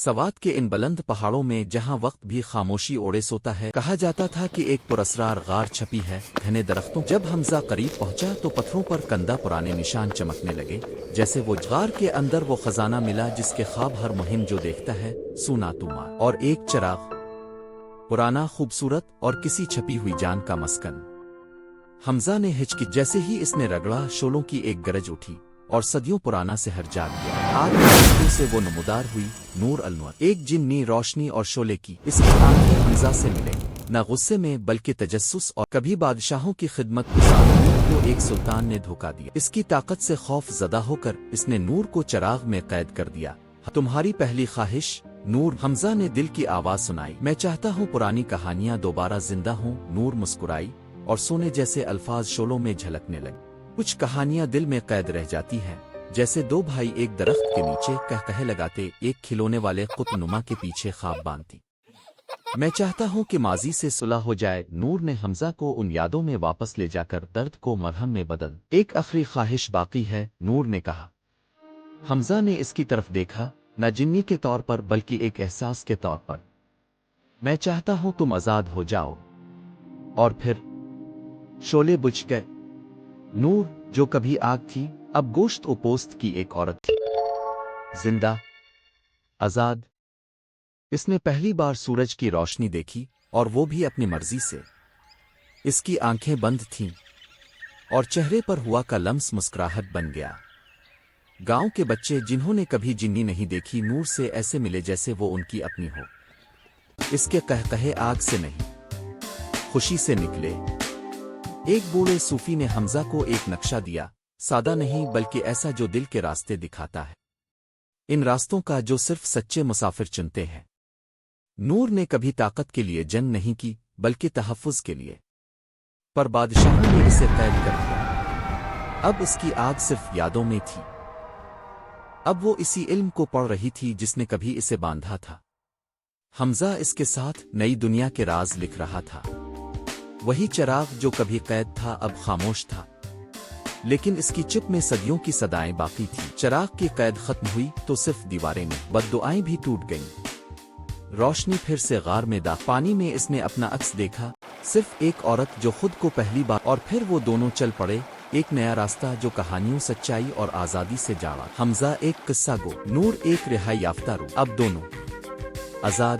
سوات کے ان بلند پہاڑوں میں جہاں وقت بھی خاموشی اوڑے سوتا ہے، کہا جاتا تھا کہ ایک پراسرار غار چھپی ہے گھنے درختوں۔ جب حمزہ قریب پہنچا تو پتھروں پر کندہ پرانے نشان چمکنے لگے، جیسے وہ غار کے اندر وہ خزانہ ملا جس کے خواب ہر مہم جو دیکھتا ہے سونا تما، اور ایک چراغ پرانا، خوبصورت اور کسی چھپی ہوئی جان کا مسکن۔ حمزہ نے ہچکی، جیسے ہی اس نے رگڑا شولوں کی ایک گرج اٹھی اور صدیوں پرانا سحر جاگ گیا۔ آگ کی سے وہ نمودار ہوئی، نور النور، ایک جنی روشنی اور شعلے کی۔ اس کی آنکھیں حمزہ سے ملے، نہ غصے میں بلکہ تجسس، اور کبھی بادشاہوں کی خدمت گزار نور کو ایک سلطان نے دھوکا دیا۔ اس کی طاقت سے خوف زدہ ہو کر اس نے نور کو چراغ میں قید کر دیا۔ تمہاری پہلی خواہش نور؟ حمزہ نے دل کی آواز سنائی۔ میں چاہتا ہوں پرانی کہانیاں دوبارہ زندہ ہوں۔ نور مسکرائی اور سونے جیسے الفاظ شولوں میں جھلکنے لگے۔ کچھ کہانیاں دل میں قید رہ جاتی ہیں، جیسے دو بھائی ایک درخت کے نیچے کہے لگاتے، ایک کھلونے والے قطب نما کے پیچھے خواب باندھتی۔ میں چاہتا ہوں کہ ماضی سے صلح ہو جائے۔ نور نے حمزہ کو ان یادوں میں واپس لے جا کر درد کو مرہم میں بدل۔ ایک آخری خواہش باقی ہے، نور نے کہا۔ حمزہ نے اس کی طرف دیکھا، نہ جنی کے طور پر بلکہ ایک احساس کے طور پر۔ میں چاہتا ہوں تم آزاد ہو جاؤ۔ اور پھر شعلے بجھ گئے۔ نور، جو کبھی آگ تھی، اب گوشت و پوست کی ایک عورت تھی، زندہ، آزاد۔ اس نے پہلی بار سورج کی روشنی دیکھی، اور وہ بھی اپنی مرضی سے۔ اس کی آنکھیں بند تھیں، اور چہرے پر ہوا کا لمس مسکراہٹ بن گیا۔ گاؤں کے بچے جنہوں نے کبھی جنی نہیں دیکھی نور سے ایسے ملے جیسے وہ ان کی اپنی ہو۔ اس کے قہقہے آگ سے نہیں، خوشی سے نکلے۔ ایک بوڑھے صوفی نے حمزہ کو ایک نقشہ دیا، سادہ نہیں بلکہ ایسا جو دل کے راستے دکھاتا ہے، ان راستوں کا جو صرف سچے مسافر چنتے ہیں۔ نور نے کبھی طاقت کے لیے جنگ نہیں کی بلکہ تحفظ کے لیے، پر بادشاہوں نے اسے قید کر دیا۔ اب اس کی آگ صرف یادوں میں تھی، اب وہ اسی علم کو پڑھ رہی تھی جس نے کبھی اسے باندھا تھا۔ حمزہ اس کے ساتھ نئی دنیا کے راز لکھ رہا تھا۔ وہی چراغ جو کبھی قید تھا اب خاموش تھا، لیکن اس کی چپ میں صدیوں کی صدائیں باقی تھیں۔ چراغ کی قید ختم ہوئی تو صرف دیواریں نہیں، بددعائیں بھی ٹوٹ گئیں۔ روشنی پھر سے غار میں داخل، پانی میں اس نے اپنا عکس دیکھا، صرف ایک عورت جو خود کو پہلی بار، اور پھر وہ دونوں چل پڑے، ایک نیا راستہ جو کہانیوں، سچائی اور آزادی سے جاوا۔ حمزہ ایک قصہ گو، نور ایک رہائی یافتہ روح، اب دونوں آزاد۔